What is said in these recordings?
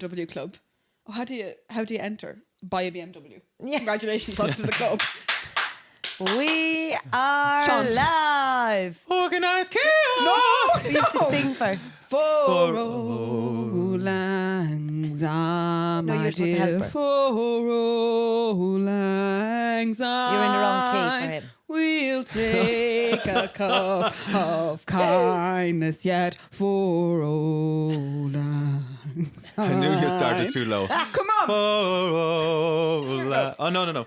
BMW club. Oh, how do you enter? Buy a BMW. Yeah. Congratulations, welcome to the club. We are Sean. live. Organised chaos. No, We have to sing first. For old lang syne, No, you my were supposed to dear. help her. For old lang syne, You're in the wrong key for him. we'll take a cup of kindness yet for old lang syne. I knew you started too low. Come on. Oh, no.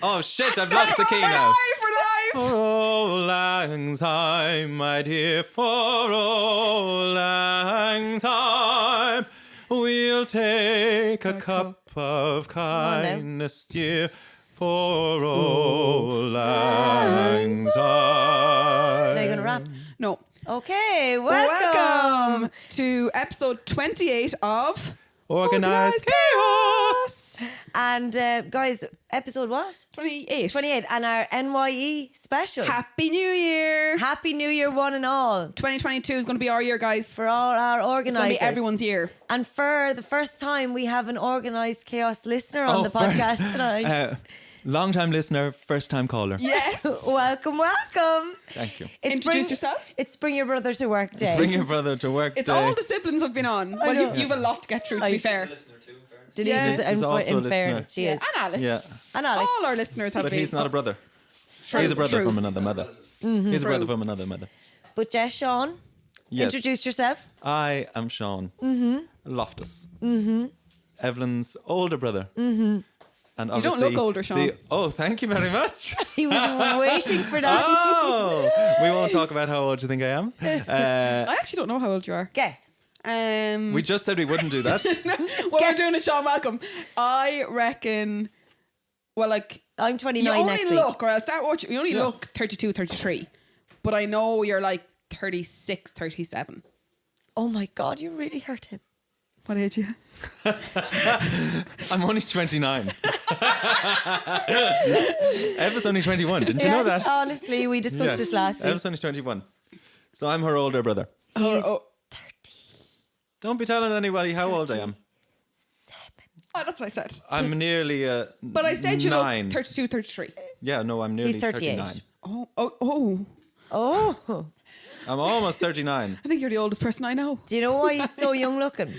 Oh, shit, I've lost the key now. For life. For old lang syne, my dear, for old lang syne, we'll take a cup of kindness, dear, for old lang syne. Now you're going to rap. No. Okay, welcome. to episode 28 of Organised chaos. And guys, episode what? 28. 28. And our NYE special. Happy New Year. Happy New Year, one and all. 2022 is going to be our year, guys. For all our It's organisers. going to be everyone's year. And for the first time, we have an organised chaos listener on the for- podcast tonight. Long-time listener, first-time caller. Yes. Welcome. Thank you. Introduce yourself. It's Bring Your Brother to Work Day. Bring your brother to work It's day. all the siblings have been on. Well, know. you've a lot to get through, to be fair. Denise Yes. is She's also a in listener. fairness, she is. And Alex. Yeah. And Alex. All our listeners have But been. he's not a brother. True, He's a brother true. from another mother. He's a brother from another mother. But Jess, Sean, Yes. introduce yourself. I am Seán Loftus. Evelyn's older brother. And don't obviously look older, Sean. Oh, thank you very much. He was waiting for that. Oh, we won't talk about how old you think I am. I actually don't know how old you are. Guess. We just said we wouldn't do that. Well, we're doing it, Sean Malcolm. I reckon, well, like, I'm you 29 next only week. look, or I'll start watching, you only look 32, 33. But I know you're like 36, 37. Oh my God, you really hurt him. What age are you? I'm only 29. Ev was only 21. Didn't you know that? Honestly, we discussed this last Ev week. was only 21. So I'm her older brother. He's Oh, 30. Don't be telling anybody how old I am. that's what I said. I'm nearly But I said you 9. look 32, 33. Yeah, no, I'm nearly He's 38. 39. Oh. Oh. I'm almost 39. I think you're the oldest person I know. Do you know why he's so young looking?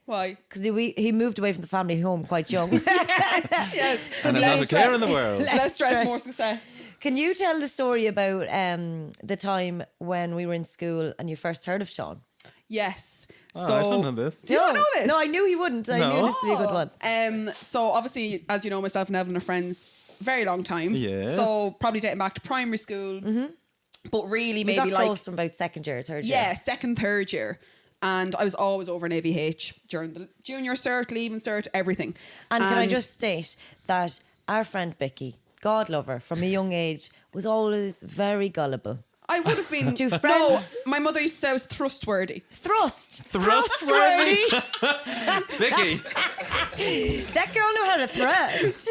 Why? Because he moved away from the family home quite young. Yes. And I'm not a care in the world. Less stress, stress. more success. Can you tell the story about the time when we were in school and you first heard of Sean? Yes. Oh, So I don't know this. Do you not know this? No, I knew he wouldn't. I knew No. this would be a good one. So obviously, as you know, myself and Evelyn are friends very long time. Yes. So probably dating back to primary school. But really, We maybe got like close from about second year, third year. yeah, second, third year. And I was always over in AVH during the junior cert, leaving cert, everything. And can I just state that our friend Becky, God love her, from a young age, was always very gullible. I would have been To No, friends. my mother used to say I was trustworthy. Thrustworthy. Vicky. That girl knew how to thrust.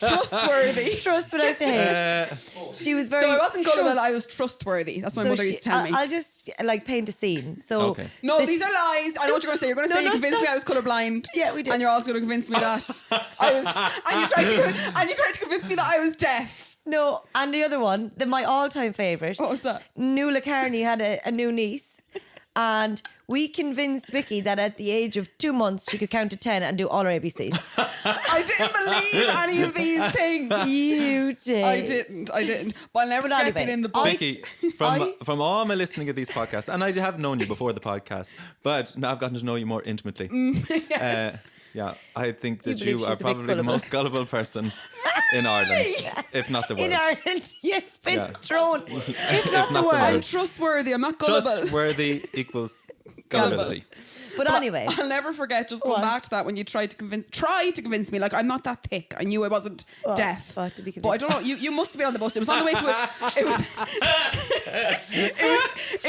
Trustworthy. Trust without the hate. She was very. So I wasn't gullible, trust- I was trustworthy. That's what So my mother used to tell me. I'll just like paint a scene. So Okay. No, this- these are lies. I know what you're going to say. You're going to No, say you no, convinced me stop. I was colourblind. Yeah, we did. And you're also going to convince me that I was. And you tried to convince me that I was deaf. No, and the other one, my all-time favourite. What was that? Nuala Carney had a new niece, and we convinced Vicky that at the age of 2 months she could count to 10 and do all her ABCs. I didn't believe any of these things. You did. I didn't. But I'll never But forget anyway, being in the bus. Vicky, from all my listening of these podcasts, and I have known you before the podcast, but now I've gotten to know you more intimately. Yes. Yeah, I think that believe you are she's a bit probably the gullible. most gullible person in Ireland, if not the world. In Ireland, it's been Yeah. thrown. If not the not the word. I'm trustworthy. I'm not gullible. Trustworthy equals gullibility. But anyway. I'll never forget just going back to that when you tried to convince me, like, I'm not that thick. I knew I wasn't deaf. to be convinced. But I don't know, you must have been on the bus. It was on the way to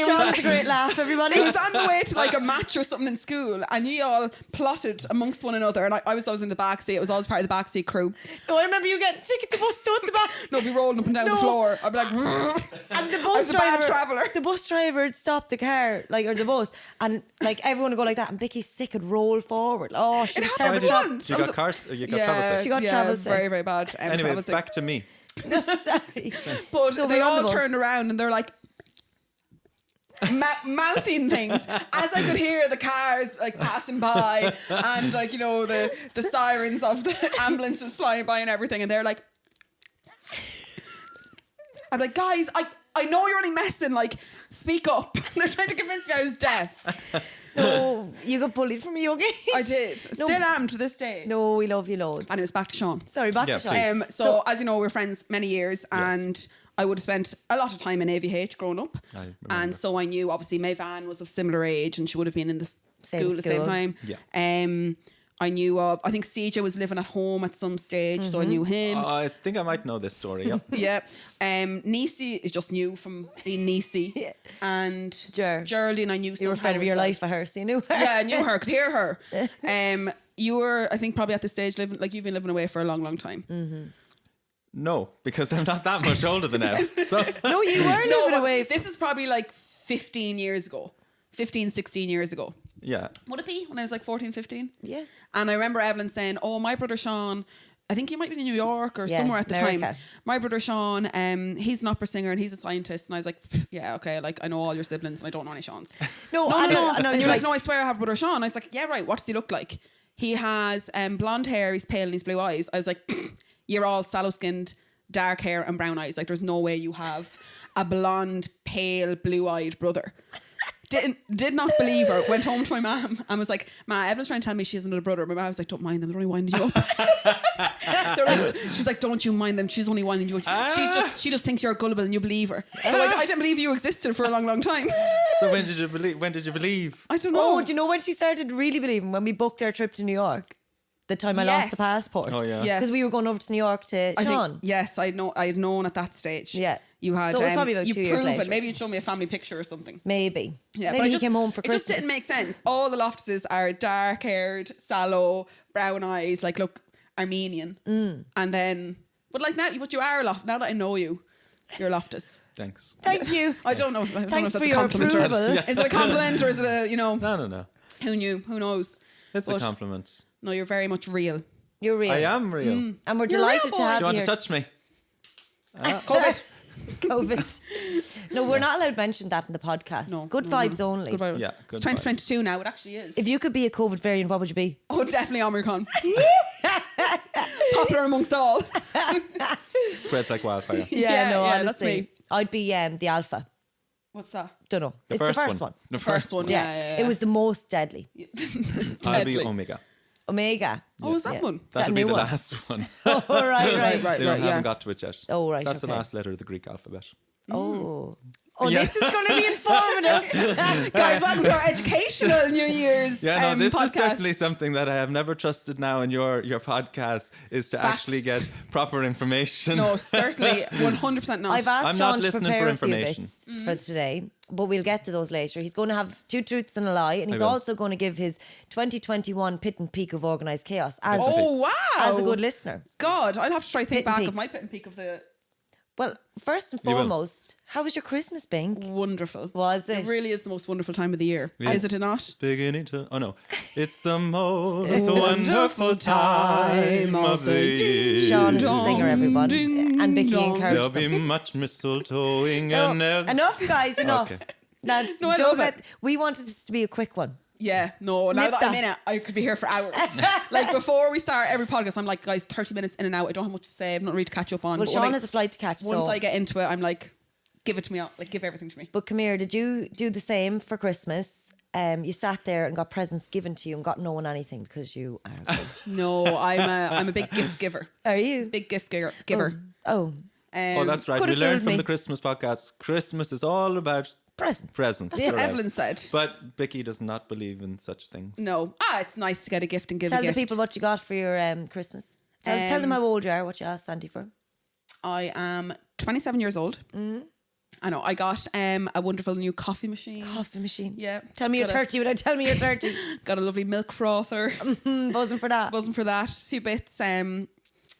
Sean has a great laugh, everybody. It was on the way to like a match or something in school, and you all plotted amongst one another, and I was in the back seat. It was always part of the back seat crew. No, I remember you getting sick at the bus at the back. No, be rolling up and down the floor. I'd be like, and the I bus was a driver, bad traveller. The bus driver would stop the car, like, or the bus, and like everyone would go like that, and Vicky's sick would roll forward. Oh, she was terrible. once. You got travel sick. She got travel sick. Very, very bad. Anyway, travel sick. back to me. No, sorry. But So they we're on all the bus. turned around and they're like mouthing things as I could hear the cars like passing by and like, you know, the sirens of the ambulances flying by and everything, and they're like, I'm like, guys, I know you're only messing, like, speak up. They're trying to convince me I was deaf. No, you got bullied from a young age. I did. Still am to this day. No, we love you loads. And it was back to Sean. Sorry, back Yeah, to Sean. please. So as you know, we're friends many years, and I would have spent a lot of time in AVH growing up. I remember. And so I knew, obviously, May Van was of similar age, and she would have been in the Same school at the same school. time. Yeah. I knew, I think CJ was living at home at some stage, so I knew him. I think I might know this story. Yeah. Yeah. Nisi is just new from being Nisi. Yeah. And Ger. Geraldine, I knew You were somehow afraid of was your like- life for her, so you knew her. Yeah, I knew her, could hear her. You were, I think, probably at this stage living, like, you've been living away for a long, long time. No, because I'm not that much older than now. So No, you were living away. This is probably like 15 years ago. 15, 16 years ago. yeah. Would it be when I was like 14, 15? Yes. And I remember Evelyn saying, oh, my brother Sean, I think he might be in New York or Yeah, somewhere at the America. time. My brother Sean, he's an opera singer and he's a scientist. And I was like, yeah, okay, like, I know all your siblings and I don't know any Seans. No, No. And And you're like, no, I swear I have a brother Sean. I was like, yeah, right, what does he look like? He has blonde hair, he's pale and he's blue eyes. I was like, you're all sallow-skinned, dark hair and brown eyes. Like, there's no way you have a blonde, pale, blue-eyed brother. Did not believe her. Went home to my mum and was like, Ma, Evelyn's trying to tell me she has another brother. My mum was like, don't mind them, they're only winding you up. She's like, don't you mind them, she's only winding you up. She just thinks you're gullible and you believe her. So I didn't believe you existed for a long, long time. So when did you believe? I don't know. Oh, do you know when she started really believing? When we booked our trip to New York. The time I lost the passport. Oh, yeah. Yes. Because we were going over to New York to I Sean. think, yes, I had known at that stage. Yeah. You had. So it was probably about you 2 years prove it. later. Maybe you'd show me a family picture or something. Maybe. Yeah, Maybe but he came home for Christmas. It just didn't make sense. All the Loftuses are dark-haired, sallow, brown eyes, like, look, Armenian. And then, but like now, but you are a Loftus. Now that I know you, you're a Loftus. Thanks. Thank you. I don't know. I don't know Thanks if for that's a your compliment. approval. Is it a compliment or is it a, No. who knew? Who knows? It's a But compliment. No, you're very much real. You're real. I am real. And we're You're a real delighted boy. to have Do you want you to here. touch me? COVID. COVID. No, we're not allowed to mention that in the podcast. No. Good vibes only. Good vibe. Yeah, It's good 2022 now. It actually is. If you could be a COVID variant, what would you be? Oh, definitely Omicron. Popular amongst all. Spreads like wildfire. Yeah, no, that's honestly. me. I'd be the alpha. What's that? Don't know. It's the first one. The First one. Yeah. It was the most deadly. I'll be Deadly. Omega. Omega. Oh, is that Yeah. one? Is that That'll a be new the one? last one. Oh, right. Right, They yeah. haven't got to it yet. Oh, right, That's the okay. last letter of the Greek alphabet. Oh. Oh, Yeah. this is going to be informative. Guys, welcome to our educational New Year's Yeah, no, this podcast. is certainly something that I have never trusted now in your podcast is to Facts. actually get proper information. No, certainly 100% not. I've asked I'm Sean not to listening prepare for a few information. bits for today, but we'll get to those later. He's going to have 2 truths and a lie, and he's will. also going to give his 2021 pit and peak of organised chaos as, Oh, wow. as a good listener. God, I'll have to try to think Pit and back peaks. of my pit and peak of the Well, first and You will. foremost, how was your Christmas, Bink? wonderful. Was it? It really is the most wonderful time of the year. Is it not? Beginning to. Oh no, it's the most wonderful time of the year. Sean is a singer, everybody. And Vicky dong. encouraged There'll be them. much mistletoeing No, and enough, guys, enough. Okay. Lads, No, I don't love let, we wanted this to be a quick one. Yeah, no. Now Nip that I'm that. in it, I could be here for hours. Like before we start every podcast, I'm like, guys, 30 minutes in and out. I don't have much to say. I've not really to catch up on. Well, But Sean when has a flight to catch, once so... I get into it, I'm like, give it to me. Like, give everything to me. But come here, did you do the same for Christmas? You sat there and got presents given to you and got no one anything because you are good. No, I'm a big gift giver. Are you? Big gift giver. Oh. Oh, that's right. Could We have learned fooled from me. the Christmas podcast. Christmas is all about Presents. Presents. That's what correct. Evelyn said. But Vicky does not believe in such things. No. It's nice to get a gift and give Tell a gift. the people what you got for your Christmas. Tell them how old you are, what you asked Sandy for. I am 27 years old. I know. I got a wonderful new coffee machine. Coffee machine. Yeah. Tell me you're 30 without telling me you're 30. Got a lovely milk frother. Buzzing for that. Buzzing for that. A few bits,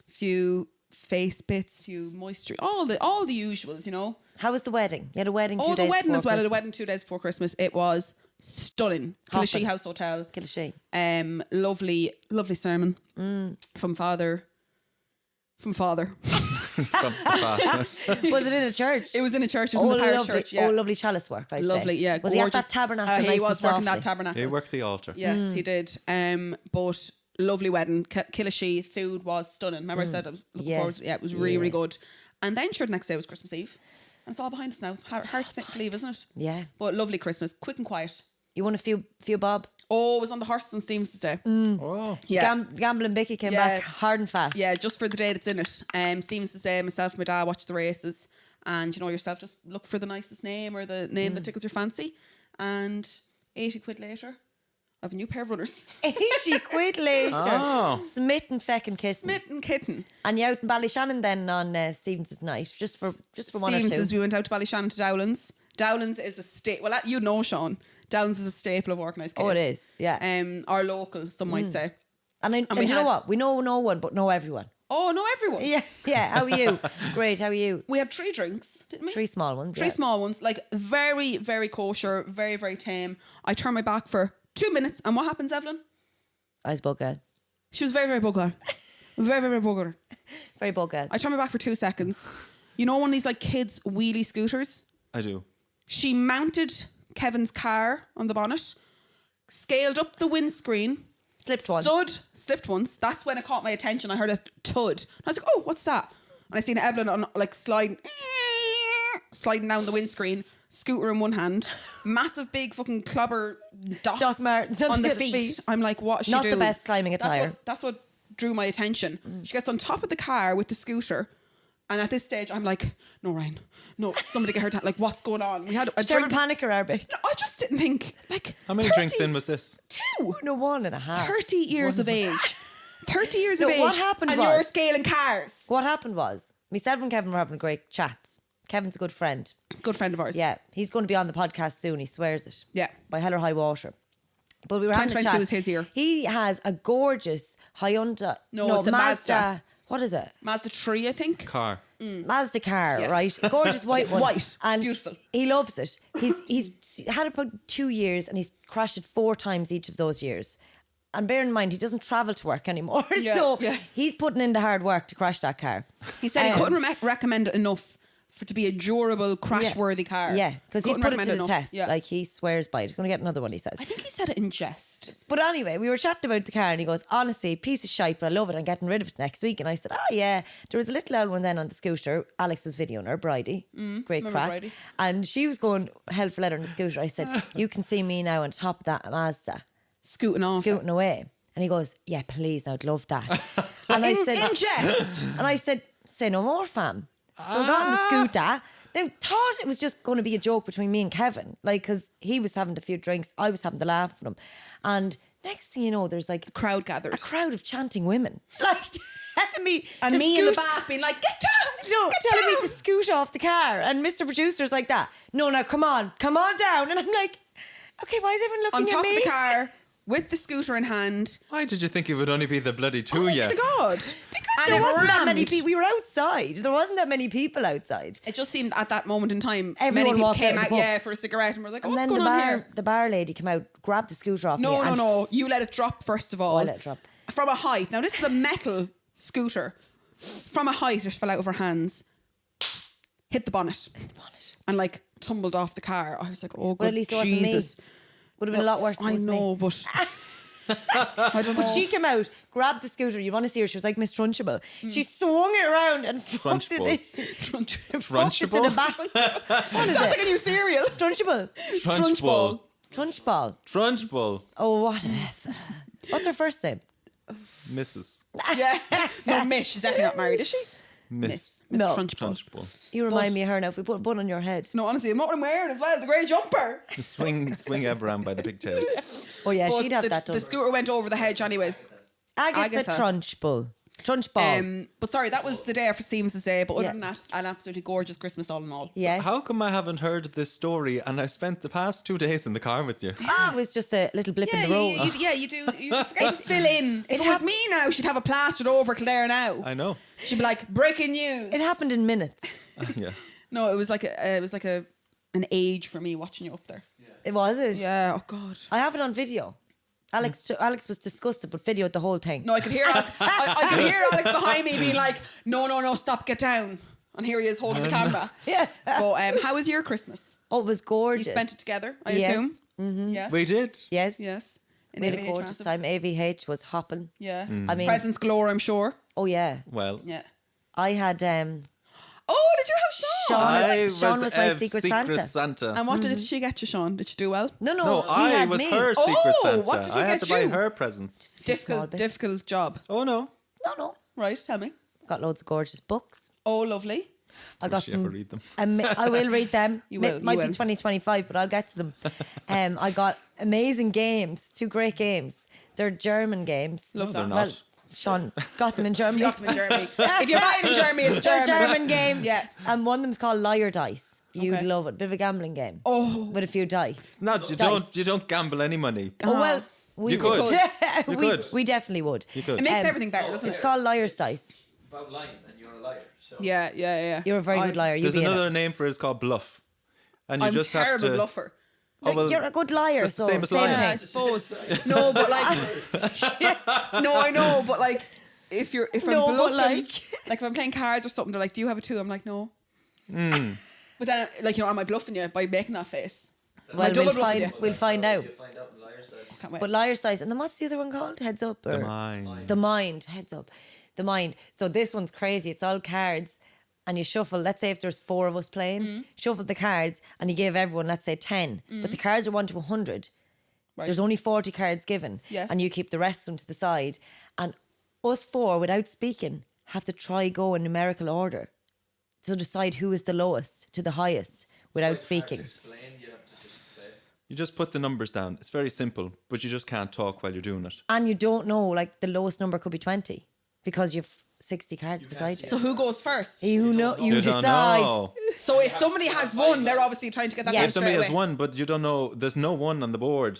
few face bits, few moisture, all the usuals, you know. How was the wedding? You had a wedding 2 days Oh, the wedding before as well. I had a Christmas. wedding 2 days before Christmas. It was stunning. Kilashee House Hotel. Kilashee. Lovely sermon from father. From father. Was it in a church? It was in a church. It was in the parish lovely, church. Yeah. Oh, lovely chalice work, I'd Lovely, say. yeah. Was he at gorgeous. that tabernacle? He nice was and working that softly? tabernacle. He worked the altar. Yes, he did. But lovely wedding. Kilashee food was stunning. Remember I said I was looking forward to it? Yeah, it was really, really good. And then sure, the next day was Christmas Eve. And it's all behind us now. It's hard to believe, isn't it? Yeah. But lovely Christmas. Quick and quiet. You won a few bob? Oh, it was on the horses on Stevens' Day. Oh. Yeah. Gambling Vicky came Yeah. back hard and fast. Yeah, just for the day that's in it. Stevens' Day, myself and my dad watched the races. And you know yourself, just look for the nicest name or the name that tickles your fancy. And 80 quid later, I have a new pair of runners. 80 quid later. Oh. Smitten feckin' kissing. Smitten kitten. And you out in Ballyshannon then on Stevens' night, just for one or two. Stevens', we went out to Ballyshannon to Dowlands. Dowlands is a staple. Well, you know, Sean. Dowlands is a staple of organised chaos. Oh, it is, yeah. Our local, some might say. And we you know had- what? We know no one, but know everyone. Oh, no, everyone. Yeah. How are you? Great. How are you? We had 3 drinks, didn't we? 3 small ones. Three small ones, like very, very kosher, very, very tame. I turned my back for 2 minutes, and what happens, Evelyn? I was bugger. She was very, very bugger. Very, very bugger. Very bugger. I turned my back for 2 seconds. You know one of these like kids' wheelie scooters? I do. She mounted Kevin's car on the bonnet, scaled up the windscreen, slipped once. That's when it caught my attention. I heard a thud. I was like, oh, what's that? And I seen Evelyn on like sliding down the windscreen, scooter in one hand, massive big fucking clobber dots Doc Martens on on the the feet. feet. I'm like, what she Not do? the best climbing attire. That's what drew my attention. She gets on top of the car with the scooter. And at this stage, I'm like, no, Ryan, no, somebody get her down. Like, what's going on? We had a Terrible drink. panicker, Arby. No, I just didn't think, like, How many 30 drinks in was this? 2. No, 1.5. 30 years of age. 30 years of So age. what happened and was- you're scaling cars. What happened was, myself and Kevin were having great chats. Kevin's a good friend. Good friend of ours. Yeah, he's going to be on the podcast soon. He swears it. Yeah. By hell or high water. But we were having a 2022 chat. is his year. He has a gorgeous Hyundai. No, it's a Mazda. What is it? Mazda 3, I think. Car. Mazda car, Yes. right? A gorgeous white one. White. And Beautiful. He loves it. He's had it about 2 years and he's crashed it 4 times each of those years. And bear in mind, he doesn't travel to work anymore. Yeah, So yeah. he's putting in the hard work to crash that car. He said he couldn't recommend it enough for it to be a durable, crash-worthy car. Yeah, because he's Couldn't put it recommend to the enough. test. Yeah. Like, he swears by it. He's going to get another one, he says. I think he said it in jest. But anyway, we were chatting about the car and he goes, honestly, piece of shite, but I love it. I'm getting rid of it next week. And I said, oh yeah. There was a little old one then on the scooter. Alex was videoing her, Bridie. Great remember crack. Bridie. And she was going hell for leather on the scooter. I said, you can see me now on top of that Mazda, Scooting off. scooting away. And he goes, yeah, please, I'd love that. And I said, in jest. and I said, say no more, fam. So got on the scooter. Now, thought it was just going to be a joke between me and Kevin, like, because he was having a few drinks, I was having to laugh at him. And next thing you know, there's like Crowd gathered. a crowd of chanting women. Like, telling me And to me in the scoot- back being like, get down! No, get telling down! me to scoot off the car. And Mr. Producer's like that. No, come on down. And I'm like, okay, why is everyone looking On top at me? of the car, with the scooter in hand. Why did you think it would only be the bloody two of Honest you? to God. Because And there it wasn't that many rammed. people. We were outside. There wasn't that many people outside. It just seemed at that moment in time, Everyone many people walked out came of out, the pub. for a cigarette and were like, And what's then going on here? the bar lady came out, grabbed the scooter off me. No, and no. You let it drop first of all. I let it drop. From a height. Now, this is a metal scooter. From a height, it fell out of her hands. Hit the bonnet. And like tumbled off the car. I was like, oh, Well, good at least it wasn't me. Jesus. Would have been a lot worse if it I was me. know, but... I don't know. But she came out, grabbed the scooter. You want to see her? She was like Miss Trunchable. She swung it around and fucked it in. Fucked it to the back. What is Sounds like it? a new cereal. Trunchable. Trunchbull. Trunchball. Trunchbull. Oh, what a F. What's her first name? Mrs. Yeah. No, Miss, she's definitely not married, is she? Miss No. Trunchbull. Trunchbull. You remind me of her now. If we put a bun on your head. No, honestly, and what I'm wearing as well, the grey jumper. Swing Ev around by the pigtails. Oh yeah, But she'd have that done. the scooter went over the hedge anyways. Agatha Trunchbull. Trunchball. But sorry, that was the day after Seamus' day. But other Yeah. than that, an absolutely gorgeous Christmas all in all. Yes. How come I haven't heard this story and I've spent the past 2 days in the car with you? It was just a little blip in the road. You do. You forget to fill in. If it was me now, she'd have it plastered over Claire now. I know. She'd be like, breaking news. It happened in minutes. Yeah. No, it was like an age for me watching you up there. It was it. Yeah. Oh God. I have it on video. Alex was disgusted, but videoed the whole thing. No, I could hear. I could hear Alex behind me being like, "No, stop, get down." And here he is holding the camera. Yeah. But how was your Christmas? Oh, it was You gorgeous. spent it together, I Yes. assume. Mm-hmm. Yes. We did. Yes. Yes. In We had a AVH gorgeous massive. time. AVH was hopping. Yeah. I mean, Presents galore, I'm sure. oh yeah. Well, Yeah. I had Oh, did you have Sean? Sean was my Ev's Secret Santa. And what did she get you, Sean? Did you do well? No, No, he I had was me. her Secret Santa. what did he I had get to buy you? her presents. A few small bits. Difficult job. Oh no. No. Right, tell me. Got loads of gorgeous books. Oh, lovely. I got she some. ever read them? I will read them. You will, Might you be will. 2025, but I'll get to them. I got amazing games. 2 great games. They're German games. Love they're that. not. Well, Sean got them in Germany. Got them in Germany. If you buy it in Germany, it's They're German. German games. Yeah. And one of them's called Liar Dice. You'd Okay. love it. Bit of a gambling game. Oh. With a few dice. Not you Dice. don't gamble any money. Oh well, we You could. You we, could. we definitely would. You could. It makes Um, everything better, doesn't It's it? called Liar's Dice. About lying, and you're a liar. So Yeah. You're a very good liar. You There's be in another it. name for it. It's called bluff. And you I'm just terrible have to. bluffer. Oh, well, You're a good liar, that's the so same as same lying. Yeah, I thing. suppose. No, but like, no, I know, but like, if I'm No, but bluffing, like- like if I'm playing cards or something, they're like, "Do you have a 2?" I'm like, "No." But then, like, am I bluffing you by making that face? Am I Well, double bluffing you? we'll find out. you find out in liar's dice. Can't wait. But Liar's Dice, and then what's the other one called? Heads Up? Or The mind. The Mind. Heads Up. The Mind. So this one's crazy. It's all cards, and you shuffle. Let's say if there's 4 of us playing, shuffle the cards, and you give everyone, let's say 10. But the cards are 1 to 100. Right. There's only 40 cards given. Yes. And you keep the rest of them to the side. And us 4, without speaking, have to try go in numerical order to decide who is the lowest to the highest without speaking. Explain, you have to just play. You just put the numbers down. It's very simple, but you just can't talk while you're doing it. And you don't know, like the lowest number could be 20 because you've 60 cards beside you. So who goes first? You know, you You don't decide. know. So if somebody has 1, they're obviously trying to get that Yeah. one If somebody straight has away. 1, but you don't know, there's no 1 on the board.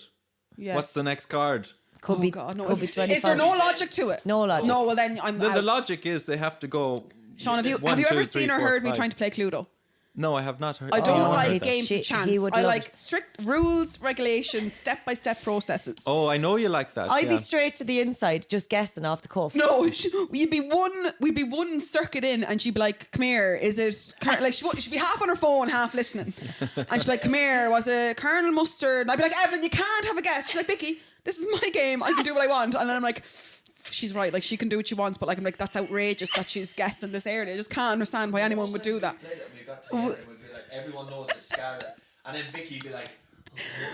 Yes. What's the next card? Could Oh be, God, no. could be Is 25. there no logic to it? No logic. No, well then I'm out. The logic is they have to go. Sean, have you 1, ever 2, seen 3, or 4, heard me 5. trying to play Cluedo? No, I have not heard. I don't Oh, like he'd- games she- of chance. he would I love like it. strict rules, regulations, step-by-step processes. Oh, I know you like that. I'd yeah. be straight to the inside, just guessing off the cuff. No, we'd be one circuit in, and she'd be like, "Come here, is it like she'd be half on her phone, half listening?" And she'd be like, "Come here, was it Colonel Mustard?" And I'd be like, "Evelyn, you can't have a guess." She's like, "Vicky, this is my game. I can do what I want." And then I'm like, "She's right. Like she can do what she wants, but like I'm like that's outrageous that she's guessing this area. I just can't understand why anyone would do that." We played it and we got to the end and we'd be like, everyone knows it's Scarlet. And then Vicky'd be like,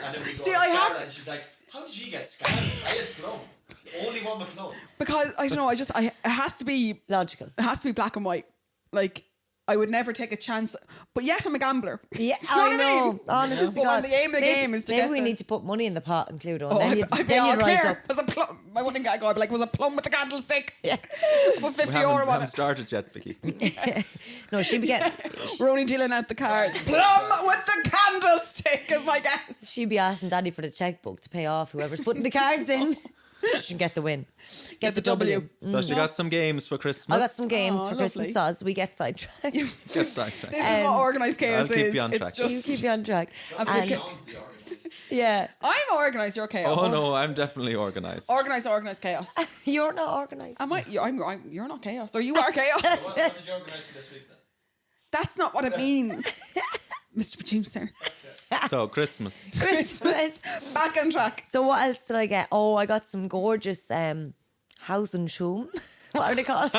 and then we go See, to I have- Scarlet and she's like, how did she get Scarlet? I had Plum. The only one with Plum. Because I don't know. It has to be Logical. It has to be black and white. Like I would never take a chance, but yet I'm a gambler. Yeah, Do you know I what know. I mean? Honest to But when God. the aim of the Maybe- game is to maybe get we the- need to put money in the pot and Cluedo, and Oh, then you'd, I'd be then all you'd rise clear. up. Was a plum. I wouldn't go. I'd be like, was a plum with the candlestick. Yeah. Put We 50 haven't, euro on haven't it. started yet, Vicky. No, she'd be getting, We're only dealing out the cards. Plum with the candlestick is my guess. she'd be asking Daddy for the checkbook to pay off whoever's putting the cards in. She should get the win. Get the W. So she got some games for Christmas. I got some games Aw, for lovely. Christmas sauce. We get sidetracked. Get sidetracked. This is what organised chaos I'll keep is. you on It's track. You just keep you on track. I'm And, Sean's the organizer. yeah. I'm organised. You're chaos. Oh no, I'm definitely organised. Organised chaos. You're not organised. Am I? You're not chaos. Or you are chaos. What did you organise for this week then? That's not what it means, Mr. Producer. So Christmas. Christmas. Back on track. So what else did I get? Oh, I got some gorgeous house and shoe What are they called?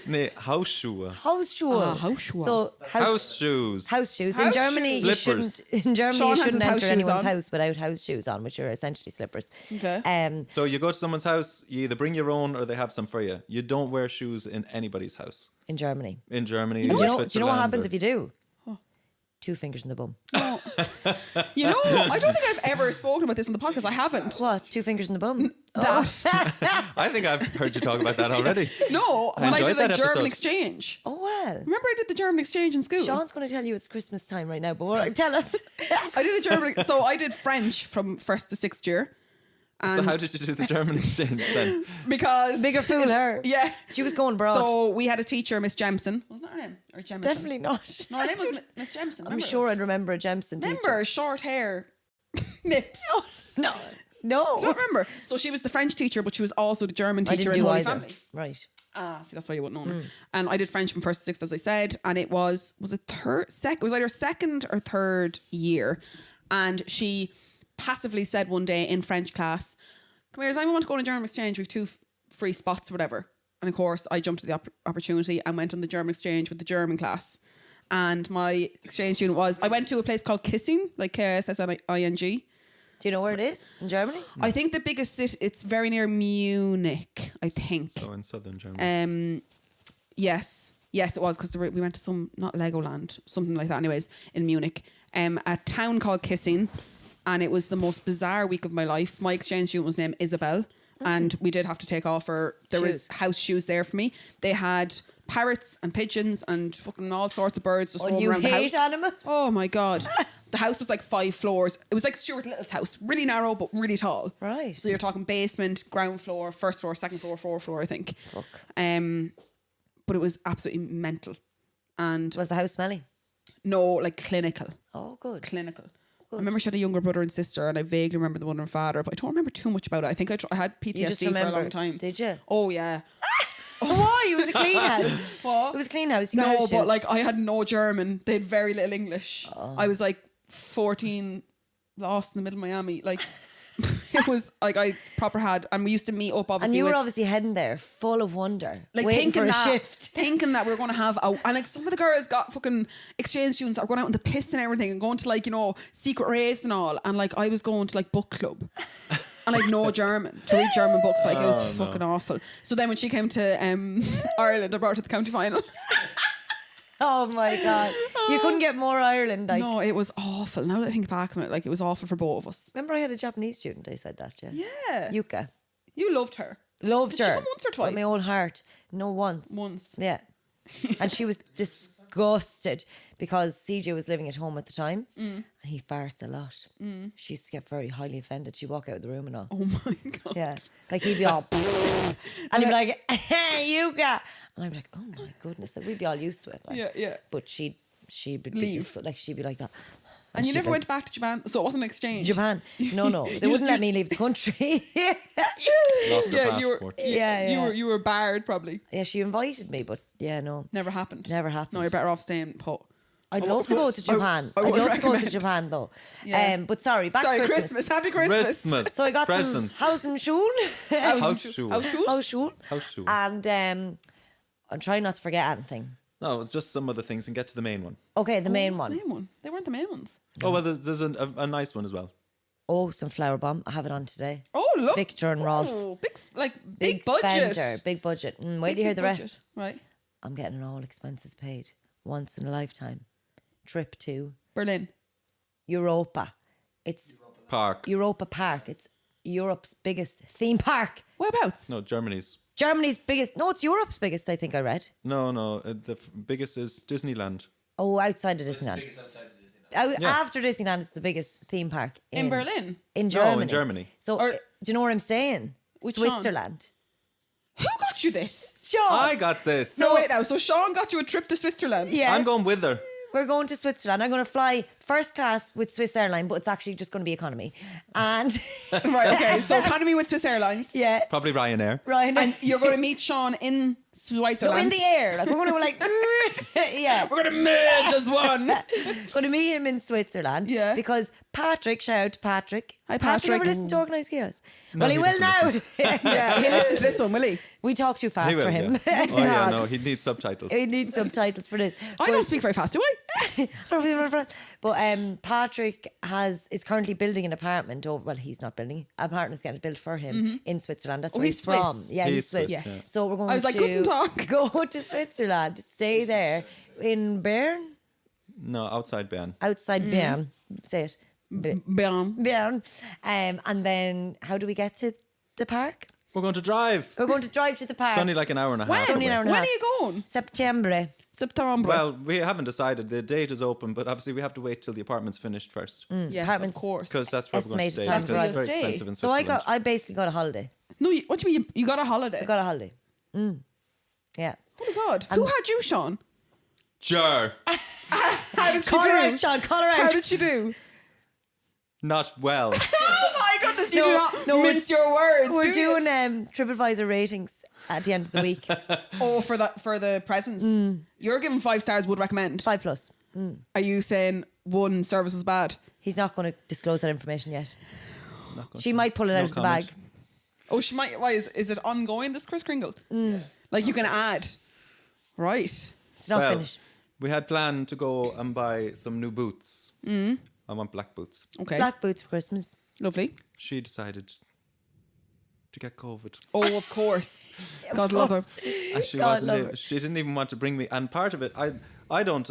Nee, Hausschuhe. Hausschuhe. Hausschuhe. So House shoes. House shoes. House In Germany, you Slippers. shouldn't. In Germany, Sean you has his shouldn't house enter shoes anyone's on. house without house shoes on, which are essentially slippers. Okay. So you go to someone's house, you either bring your own or they have some for you. You don't wear shoes in anybody's house. In Germany. In Germany, Do in you know what Switzerland, happens or- if you do? 2 fingers in the bum. You know, I don't think I've ever spoken about this on the podcast. I haven't. What? 2 fingers in the bum? That. I think I've heard you talk about that already. No, when I enjoyed did that German episode. exchange. Oh, well. Remember I did the German exchange in school? Sean's going to tell you it's Christmas time right now, but tell us. I did a German. So I did French from 1st to 6th year. So And how did you do the German exchange then? because Bigger fool her. Yeah. She was going abroad. So we had a teacher, Miss Jemison. Wasn't that her name? Or Jemison? Definitely not. No, her name was Miss Jemison. I'm remember? sure I'd remember a Jemison teacher. Remember, short hair, nips. No. I don't remember. So she was the French teacher, but she was also the German I teacher didn't in do Holy either. Family. Right. Ah, see, that's why you wouldn't know her. And I did French from 1st to 6th, as I said, and it was it it was either 2nd or 3rd year, and she passively said one day in French class, "Come here, does anyone want to go on a German exchange? We've 2 free spots, or whatever." And of course, I jumped at the opportunity and went on the German exchange with the German class. And my exchange student was, I went to a place called Kissing, like Kissing. Do you know where it is? In Germany? I think the biggest city, it's very near Munich, I think. So in southern Germany. Yes, it was, because we went to some, not Legoland, something like that anyways, in Munich. A town called Kissing, and it was the most bizarre week of my life. My exchange student was named Isabel, and we did have to take off her, there was Shoes. house shoes there for me. They had parrots and pigeons and fucking all sorts of birds just Oh, roaming you around the hate house. animals? Oh my God. The house was like 5 floors. It was like Stuart Little's house, really narrow but really tall. Right. So you're talking basement, ground floor, first floor, second floor, fourth floor, I think. Fuck. But it was absolutely mental. And Was the house smelly? no, like clinical. Oh, good. Clinical. I remember she had a younger brother and sister, and I vaguely remember the mother and father, but I don't remember too much about it. I think I had You just PTSD for a remember. long time. Did you? Oh yeah. Why? It was a clean house. What? It was a clean house. You got No, house but shoes. like I had no German. They had very little English. I was like 14, lost in the middle of Miami. Like it was like I proper had, and we used to meet up obviously. And you were with, obviously heading there full of wonder, like waiting thinking for a that, shift. thinking that we were going to have and like some of the girls got fucking exchange students that were going out on the piss and everything and going to like, you know, secret raves and all, and like I was going to like book club and like no German to read German books, like it was fucking awful. So then when she came to Ireland, I brought her to the county final. Oh my God. You couldn't get more Ireland. Like, No, it was awful. Now that I think back on it, like it was awful for both of us. remember I had a Japanese student, I said that, yeah? Yeah, Yuka. you loved her. Loved Did she her. come once or twice? With my whole heart. No, once. Once. Yeah. And she was disgusted because CJ was living at home at the time and he farts a lot. She used to get very highly offended. She'd walk out of the room and all. Oh my God. Yeah. Like he'd be all and he'd be like, hey, Yuka. And I'd be like, oh my goodness. Like, we'd be all used to it. Like. Yeah. But she'd be Leave. just like, she'd be like that. And you she'd never like, went back to Japan, so it wasn't an exchange. Japan. No. They wouldn't let me leave the country. Lost your Yeah, you were. passport. Yeah. You were barred probably. Yeah, she invited me, but yeah, no. Never happened. Never happened. No, you're better off staying put. I'd I love to go would- to Japan. I I'd would love to go to recommend. Japan though. Yeah. But sorry, back Sorry, to Christmas. Happy Christmas. Christmas. So I got Presents. some Hausschuhe. Hausschuhe. Hausschuhe. Hausschuhe. Hausschuhe. And I'm trying not to forget anything. No, it's just some other things and get to the main one. Okay, the main What's one. the main one? They weren't the main ones. Oh, well, there's a nice one as well. Oh, some flower bomb. I have it on today. Oh, look. Victor and Rolf. Oh, big budget. spender, big budget. Wait till you hear the budget. rest. Right. I'm getting all expenses paid once in a lifetime. Trip to Berlin. Europa. It's Park. Europa Park. It's Europe's biggest theme park. Whereabouts? No, Germany's. Germany's biggest. No, it's Europe's biggest, I think I read. No. The biggest is Disneyland. Oh, outside of Disneyland. Biggest outside of Disneyland. Yeah. After Disneyland, it's the biggest theme park In Berlin. In Germany. No, in Germany. So, Or- do you know where I'm staying? Which Sean? Switzerland. Who got you this? Sure. I got this. No, wait now. So Sean got you a trip to Switzerland. Yeah. I'm going with her. We're going to Switzerland. I'm going to fly first class with Swiss Airline, but it's actually just going to be economy. And Right, okay. So economy with Swiss Airlines. yeah, Probably Ryanair. Ryan. And you're going to meet Sean in Switzerland. No, in the air. Like, we're going to like, yeah. We're going to merge as one. Going to meet him in Switzerland. Yeah. Because Patrick, shout out to Patrick. Hi, Patrick Patrick. never listened to Organised Chaos. No, Well, he he will now. doesn't Yeah, he'll listen to this one, will he? We talk too fast He will, for him. yeah. Oh yeah, no, he needs subtitles. He needs subtitles for this. I don't speak very fast, do I? But Patrick is currently building an apartment. He's not building. An apartment's getting built for him in Switzerland. That's where he's he's from. Swiss. Yeah, he's Swiss. Swiss, yeah. So we're going I was like, to couldn't talk. go to Switzerland, stay there in Bern, No, outside Bern. outside Bern. Say it. Bam. Bern. And then how do we get to the park? We're going to drive. We're going to drive to the park. It's only like an hour and a half. It's only an hour and a away. When half. are you going? September. September. Well, we haven't decided. The date is open, but obviously we have to wait till the apartment's finished first. yes, apartments- of course. Because that's where we're going to Estimated stay. time Because for it's us very to stay. expensive in So Switzerland. I basically got a holiday. No, what do you mean? You got a holiday? I got a holiday. Yeah. Oh my God. Who had you, Sean? Sure. How did she Call do? her out, Sean. Call her How out. did she do? Not well. Oh my goodness, you No, do not no, mince your words. We're do you? doing TripAdvisor ratings at the end of the week. Oh, for the presents. You're giving 5 stars, would recommend. 5+. Are you saying one service was bad? He's not going to disclose that information yet. Not good. She might pull it No out of the comment. bag. Oh, she might. Why is it ongoing? This Kris Kringle, like you can add, right? It's not Well, finished. We had planned to go and buy some new boots. I want black boots. Okay, Black boots for Christmas. lovely. She decided to get COVID. Oh, of course. God love her. And she God wasn't. love her. She didn't even want to bring me. And part of it, I don't.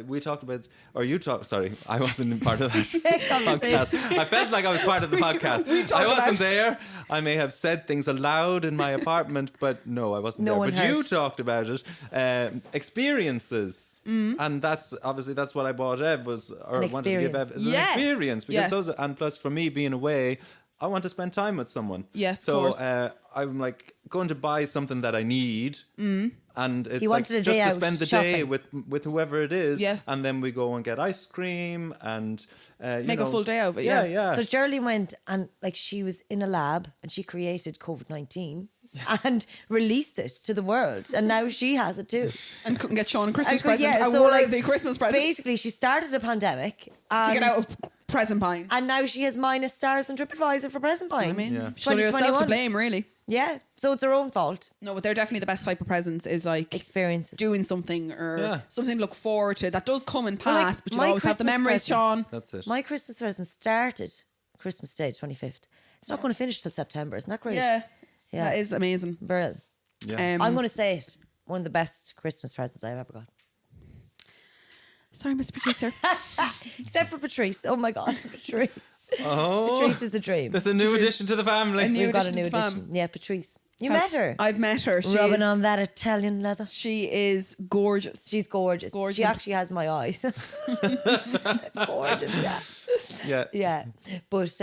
We talked about, or you talked. Sorry, I wasn't in part of that podcast. I felt like I was part of the podcast. I wasn't there. I may have said things aloud in my apartment, but no, I wasn't No there. one But you heard. talked about it. Experiences, and that's what I bought. Ev was or An wanted to give Ev experience. as an Yes, experience because yes. those. And plus, for me being away, I want to spend time with someone. Yes, of so course. I'm like going to buy something that I need. And it's He like wanted a just day to out spend the day shopping. with whoever it is. Yes. And then we go and get ice cream and Make a full day out of it, Yeah, yes. yeah. So Shirley went and she was in a lab and she created COVID-19 and released it to the world. And now she has it too. And couldn't get Sean a Christmas I could- present. yeah, A so, like, worthy Christmas present Basically, she started a pandemic to and, get out of present buying. and now she has minus stars on TripAdvisor for present buying. I mean, Yeah. she's only herself to 2021. blame, really. Yeah, so it's her own fault. No, but they're definitely the best type of presents. Is like Experiences. doing something or Yeah. something to look forward to that does come and Well, like, pass, but you my always have the Christmas memories, present. Sean. That's it. My Christmas present started Christmas Day, 25th. It's not going to finish till September. Isn't that great? Yeah, Yeah. that is amazing. Brilliant. Yeah. I'm going to say it. One of the best Christmas presents I've ever got. Sorry, Mr. Producer. Except for Patrice. Oh my God, Patrice. Oh, Patrice is a dream. there's a new addition to the family. A new We've got a addition new to the fam. addition. Yeah, Patrice. You met her. I've met her. She Rubbing is, on that Italian leather. She is gorgeous. She's gorgeous. Gorgeous. She actually has my eyes. It's gorgeous, yeah. Yeah. Yeah. But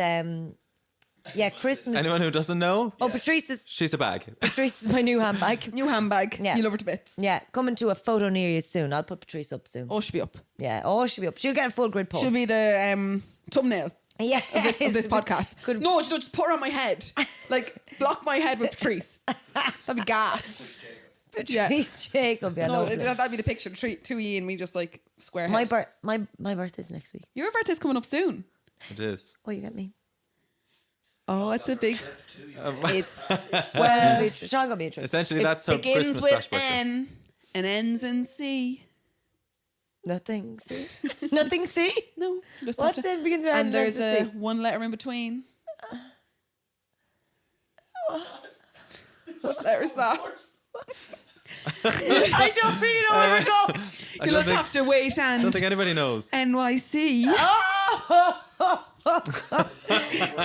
yeah, Christmas. Anyone who doesn't know, Oh, Patrice she's a bag. is my new handbag. New handbag. Yeah. You love her to bits. Yeah, coming to a photo near you soon. I'll put Patrice up soon. Oh, she'll be up. Yeah. Oh, she'll be up. She'll get a full grid post. She'll be the thumbnail yeah. of this podcast. Could- No, just put her on my head. Like, block my head with Patrice. That'd be gas. Patrice Jacob. Yeah, No, lovely. that'd be the picture. Two E and me just like square My head. my birthday's next week. Your birthday's coming up soon. It is. Oh, you get me. Oh, it's a big. It's well, Sean got me a trip. Essentially, that's her Begins Christmas with birthday. N and ends in C. Nothing. See, nothing. See, No, just what's have to- it begins with and N, there's ends a with C? one letter in between. There's that. I don't really know where to go. I You'll don't just think, have to wait I don't and think anybody knows. NYC.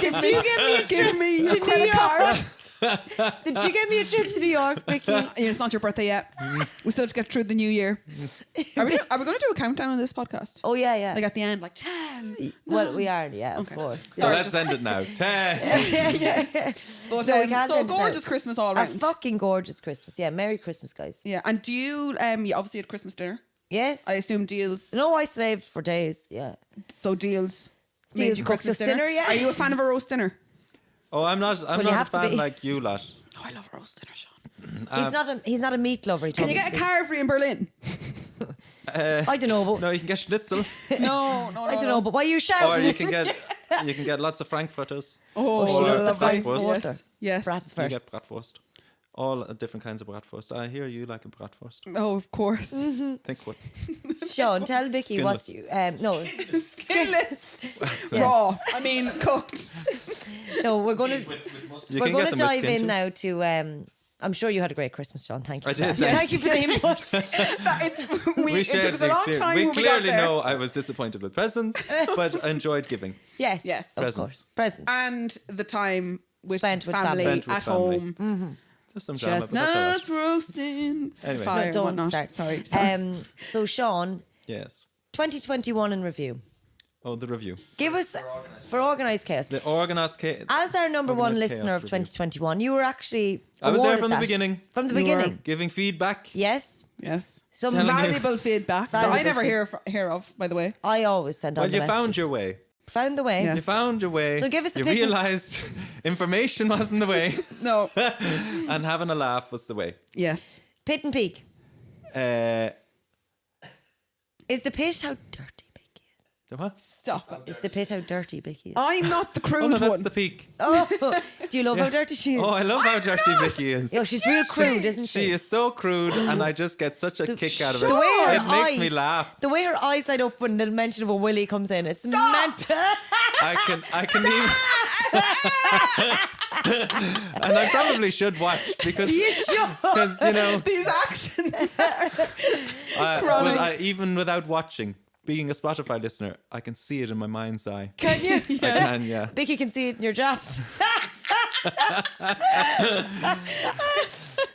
Did you get me a Give trip me to your New credit York? card. Did you get me a trip to New York, Vicky? It's not your birthday yet. We still have to get through the new year. Are we going to do a countdown on this podcast? Oh yeah, yeah. Like at the end, like 10. Well, we are, yeah, Okay. of course. So Sorry, let's just- end it now. 10. But, No, we can't so end it now. gorgeous Christmas all A around. fucking gorgeous Christmas. Yeah, Merry Christmas, guys. Yeah, and do you? You obviously had Christmas dinner. Yes. I assume deals. No, I slaved for days. Yeah. So deals. Deals made you cooked Christmas us dinner, yeah. Are you a fan of a roast dinner? Oh, I'm not you a have to fan be. like you lot. Oh, I love a roast dinner, Sean. He's not a meat lover. He Can told you me get a this. carvery in Berlin? I don't know, but No, you can get schnitzel, No, I don't know, but why are you shouting? or you can get lots of frankfurters. Oh, she Or loves the bratwurst. bratwurst. Yes. Brats You get first. bratwurst. All different kinds of bratwurst. I hear you like a bratwurst. Oh, of course. Think what? Sean, tell Vicky what Skinless. you. No, Skinless. Raw. I mean, cooked. no, we're going to. With mustard. You We're can going get to them with dive skin in too. now to. I'm sure you had a great Christmas, Sean. Thank you. I for did, that. thanks. Thank you for the input. It shared took us the a long experience. time We when we got clearly there. know I was disappointed with presents, but I enjoyed giving. Yes. Yes. Of Presents. course. Presents. And the time with Spent with family, family. Spent with at family. home. There's some drama, but that's all right. Chestnuts roasting. Anyway. Fire No, and don't whatnot. start. Sorry. So, Sean, Yes. 2021 in review. Oh, the review. Give us for organised chaos. The organised chaos. As our number one Organised listener of chaos review. 2021, you were actually. I was there awarded from the that. beginning. From the You were. beginning. Giving feedback. Yes. Yes. Some Telling you- Valuable feedback that I Valuable never feed- hear of, by the way. I always send on Well, the you found messages. your way. Found the way. Yes. You found your way. So give us a You pick- realised information wasn't the way, No. and having a laugh was the way. Yes. Pit and peak. Uh, Is the pit how dirty Vicky is? the what? Stop it. Is the pit how dirty Vicky is? I'm not the Oh crude no, that's one. the peak. Oh, do you love how dirty she is? Oh, I love how dirty Vicky is. Yo, she's real crude, isn't she? She is so crude, and I just get such a kick out of it. The way her It makes eyes, me laugh. The way her eyes light up when the mention of a willy comes in, it's mental. I can even. And I probably should watch because You should. you know These actions. even without watching, being a Spotify listener, I can see it in my mind's eye. Can you? I can, yeah. Vicky can see it in your jobs.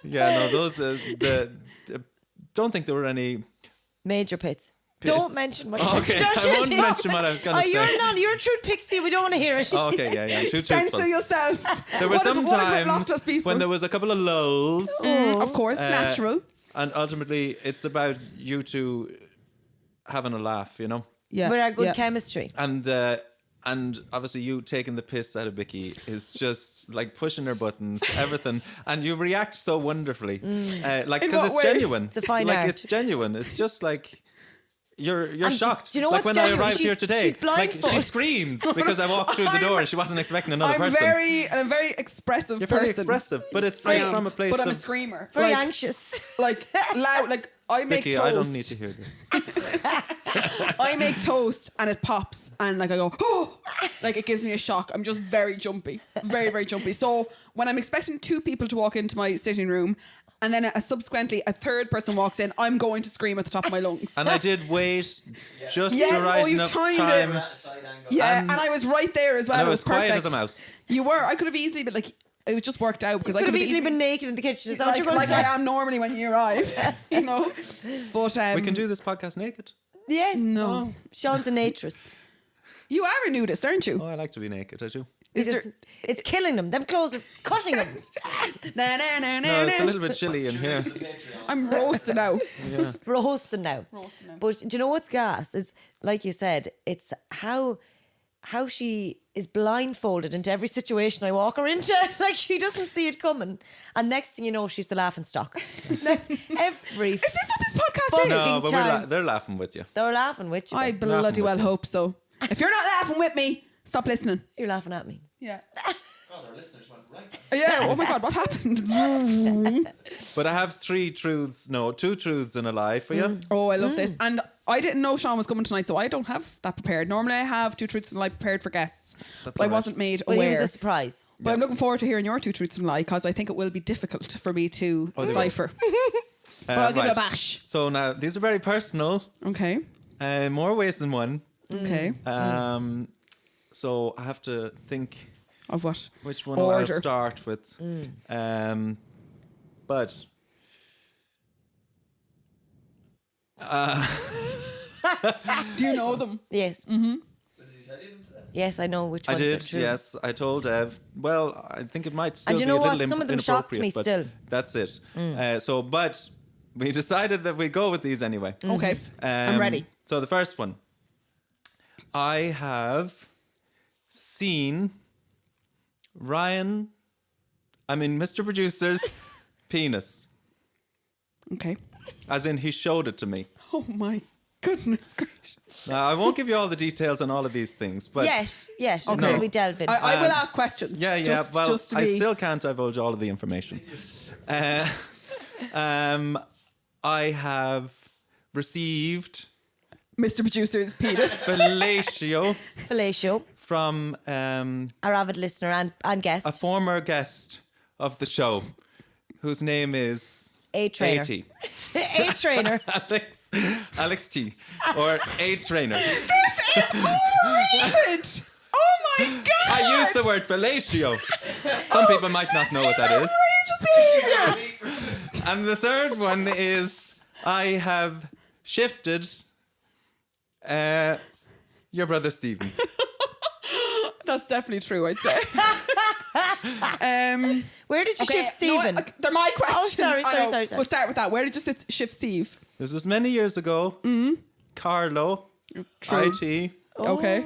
Yeah, no, those don't think there were any. Major pits. Pits. Don't mention what Okay, I won't mention what I was gonna say. You're a true pixie. We don't want to hear it. Oh, okay, yeah. Too Censor truthful. yourself. There were What is some what times Loftus people? when there was a couple of lulls, Of course, natural. and ultimately it's about you two having a laugh, you know. Yeah. With our good yeah. chemistry. And obviously you taking the piss out of Vicky is just like pushing her buttons, everything, and you react so wonderfully, like In because what it's way? genuine. It's a fine like art. it's genuine. It's just like you're And shocked. do you know like what's when I genuine? arrived She's- here today, she's like she blindfolded. screamed because I walked through the door and she wasn't expecting another I'm person. a very expressive You're very person. expressive, but it's I like am, from a place but I'm a of screamer. Very like, anxious. like loud. Like I make Vicky. toast. I don't need to hear this. I make toast and it pops and like I go, oh, like it gives me a shock. I'm just very jumpy, very jumpy. So when I'm expecting two people to walk into my sitting room and then subsequently a third person walks in, I'm going to scream at the top of my lungs. And I did wait just Yes, the right oh, you enough timed it. time. At a side angle. Yeah, and I was right there as well. And I It was was quiet perfect. as a mouse. You were. I could have easily been like, it just worked out because I Could could have easily been naked in the kitchen. Is that what like, you're going like to say? I am normally when you arrive, you know. But We can do this podcast naked. Yes. No. Sean's a naturist. You are a nudist, aren't you? Oh, I like to be naked. I do. Is Because there? it's killing them. Them clothes are cutting them. Na, na, na, No, na, it's a na. little bit chilly in here. To the Patreon. I'm roasted out. Roasting now. Roasting now. But do you know what's gas? It's like you said, it's how she is blindfolded into every situation I walk her into. Like she doesn't see it coming. And next thing you know, she's the laughing stock. Every Is this what this podcast is? No, but time. they're laughing with you. they're laughing with you. I babe. bloody well with you. hope so. If you're not laughing with me, stop listening. You're laughing at me. Yeah. God, our listeners went right. Yeah. Oh my God, what happened? But I have two truths in a lie for you. Oh, I love this. And I didn't know Sean was coming tonight, so I don't have that prepared. Normally, I have two truths and a lie prepared for guests, but I all right. wasn't made But aware. it was a surprise. But I'm looking forward to hearing your two truths and a lie because I think it will be difficult for me to decipher. But I'll give it a bash. So now these are very personal, Okay. more ways than one. Okay. So I have to think Of what? which one Order. I'll start with. But Do you know them? Yes. Did he tell you them today? Yes, I know which I ones are did. true. Yes, I told Ev. Well, I think it might still you be know a little what? Some of them shocked inappropriate, me but still. That's it. But we decided that we'd go with these anyway. Okay. I'm ready. So the first one. I have seen Mr. Producer's penis. Okay. As in, he showed it to me. Oh my goodness gracious. Now, I won't give you all the details on all of these things, but Yes, until No. we delve in. I will ask questions. yeah, Just to I be... still can't divulge all of the information. I have received Mr. Producer's penis. fellatio from Our avid listener and guest. a former guest of the show, whose name is A trainer. A-T. A trainer. Alex T. Or A Trainer. This is horrid! Oh my god! I used the word fellatio. Some people might not know what that is. Outrageous behavior! And the third one is I have shifted your brother Stephen. That's definitely true, I'd say. Where did you shift no, Stephen? they're my questions. sorry. I know. We'll start with that. Where did you shift Steve? This was many years ago. Carlo. True. IT. Okay.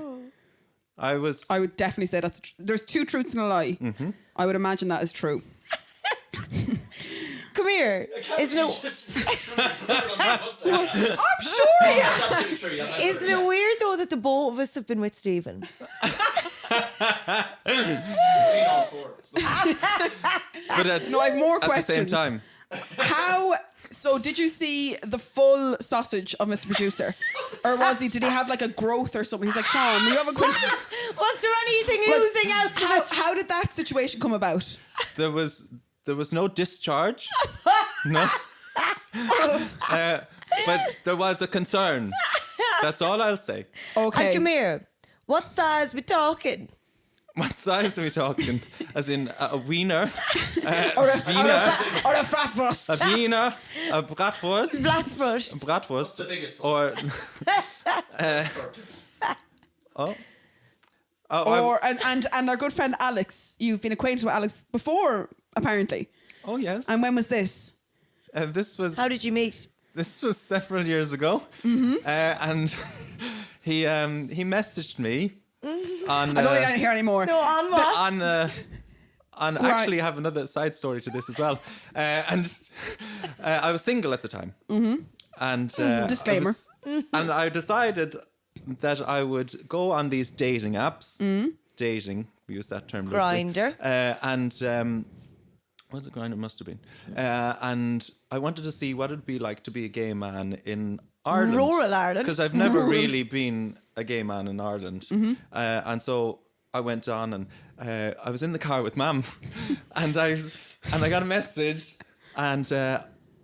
I would definitely say that's... There's two truths and a lie. Mm-hmm. I would imagine that is true. Come here. Isn't it I'm sure he has. isn't it weird though that the both of us have been with Stephen? But No, I have more at the questions. same time. How... So did you see the full sausage of Mr. Producer? Or did he have like a growth or something? He's like, Sean, you have a growth. Was there anything oozing out? How did that situation come about? There was no discharge. No. But there was a concern. That's all I'll say. Okay. And come here. What size we talking? What size are we talking? As in a wiener? Or a fratwurst. A wiener? A bratwurst? Blattbrush. A bratwurst? the biggest Or... And our good friend Alex. You've been acquainted with Alex before, apparently. Oh, yes. And when was this? This was... How did you meet? This was several years ago. And he messaged me on... I don't think I hear anymore. No, on what? And actually, I have another side story to this as well. And I was single at the time. And Disclaimer. And I decided that I would go on these dating apps. Dating, we use that term loosely. Grindr. Was it Grindr? Must have been. And I wanted to see what it'd be like to be a gay man in Ireland. Rural Ireland. Because I've never really been a gay man in Ireland. And so I went on and I was in the car with Mum and I got a message and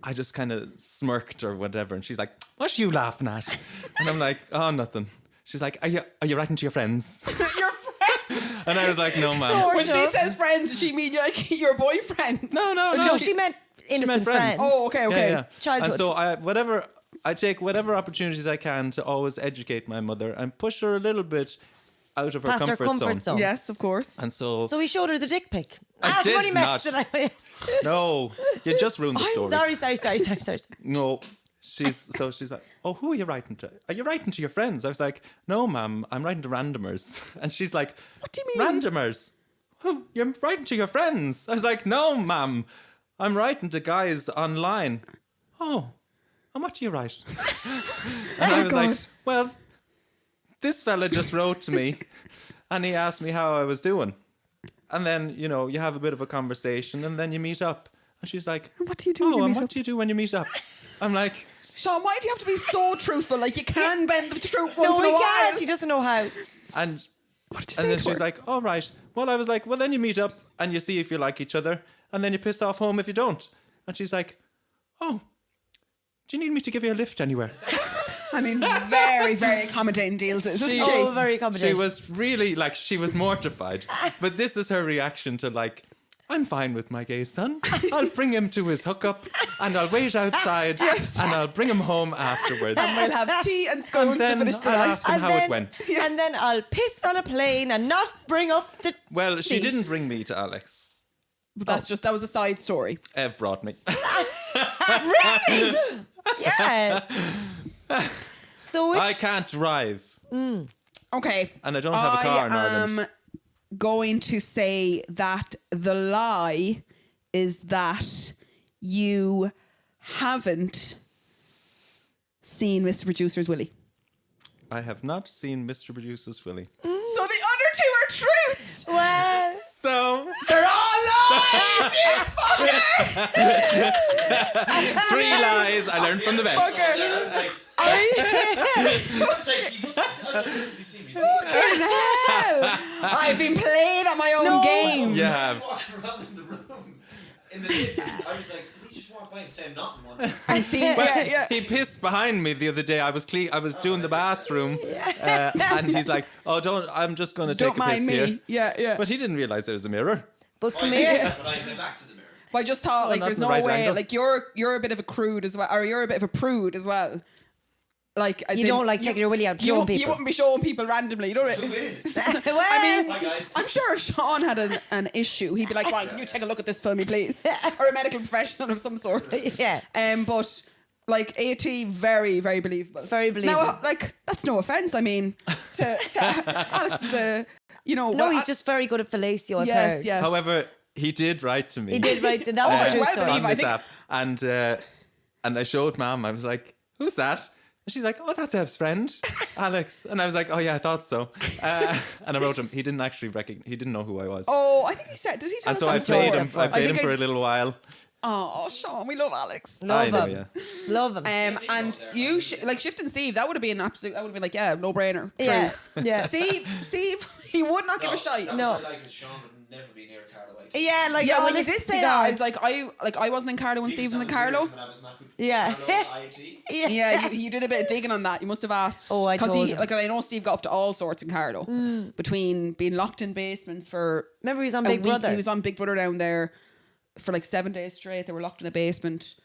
I just kind of smirked or whatever. And she's like, "What are you laughing at?" And I'm like, "Oh, nothing." She's like, "Are you writing to your friends?" Your friends. And I was like, "No, Mum." When she says friends, does she mean like your boyfriend? No, she meant innocent friends. Oh, okay. Yeah. Childhood. And so I take whatever opportunities I can to always educate my mother and push her a little bit out of her Past her comfort zone. Yes, of course. And so So he showed her the dick pic. I did funny not. message. no, you just ruined the story. Sorry. No, she's like, "Oh, who are you writing to? Are you writing to your friends?" I was like, "No, Mum, I'm writing to randomers." And she's like, What do you mean? "Randomers? Oh, you're writing to your friends?" I was like, "No, Mum, I'm writing to guys online." "Oh, and what do you write?" And I was like, "Well, this fella just wrote to me and he asked me how I was doing." And then, you have a bit of a conversation and then you meet up. And she's like, What do you do when you meet what up? do you do when you meet up? I'm like, Sean, why do you have to be so truthful? Like, you can bend the truth once No, in a he while. can't. He doesn't know how. and What did you and say then to she's her? like, "All right." Well, I was like, "Well, then you meet up and you see if you like each other and then you piss off home if you don't." And she's like, "Oh, do you need me to give you a lift anywhere?" I mean, very, very accommodating deals, isn't she? Oh, very She accommodating. was really she was mortified. But this is her reaction to "I'm fine with my gay son. I'll bring him to his hookup and I'll wait outside and I'll bring him home afterwards. We'll have tea and scones And to then finish the I'll night. ask him how it went. And then I'll piss on a plane and not bring up the Well, she seat. didn't bring me to Alex. But that was a side story. Ev brought me. Really? Yeah. So which... I can't drive. Okay. And I don't have a car in Ireland. I am going to say that the lie is that you haven't seen Mr. Producer's Willie. I have not seen Mr. Producer's Willie. So the other two are truths. Well, So They're all lies, you fucker. 3 lies I learned from the best. I was like, you see me? I've been playing at my own game. You have. Walking around in the room. In the lift, I was like, did he just walk by and say nothing? I see. Yeah. He pissed behind me the other day. I was doing the bathroom, and he's like, "Oh, don't! I'm just going to take Don't a piss mind me. here." Yeah. But he didn't realize there was a mirror. but come here. But I went back to the mirror. But I just thought, like, not there's in the no right way. angle. Like, you're a bit of a crude as well, or you're a bit of a prude as well. Like, as You in, don't like taking your willy out You, showing you people. wouldn't be showing people randomly. You know what I Who mean? is? I mean, Hi guys. I'm sure if Sean had an issue, he'd be like, "Fine, can you take a look at this for me, please?" Or a medical professional of some sort. Yeah. But like AT, very, very believable. Very believable. Now, like, that's no offense. I mean, to Alex is No, well, he's just very good at fellatio, I've yes, heard. yes. However, he did write to me. He did right, and that was Oh, a true well story. believe on I this think- app, and I showed Mum. I was like, "Who's that?" And she's like, "Oh, that's Ev's friend, Alex." And I was like, "Oh yeah, I thought so." And I wrote him. He didn't actually he didn't know who I was. Oh, I think he said. Did he tell And us so that I before? played him. I played him think for I- a little while. Oh, Sean, we love Alex. Love I know, him. yeah. Love him. And you like Shift and Steve. That would have been absolute. I would have been like, yeah, no brainer. True. Yeah. Yeah. Steve, he would not give a shite. No. What I like is Sean would never be near Carlo. Yeah, like, Yeah, when you honest did to say that, I was God. like, I wasn't in Carlo when Steve was in Carlo. Yeah. Yeah, you did a bit of digging on that. You must have asked. Oh, I told he, him. like, I know Steve got up to all sorts in Carlo, between being locked in basements for. Remember he was on a Big week. Brother? He was on Big Brother down there for like 7 days straight. They were locked in a basement. He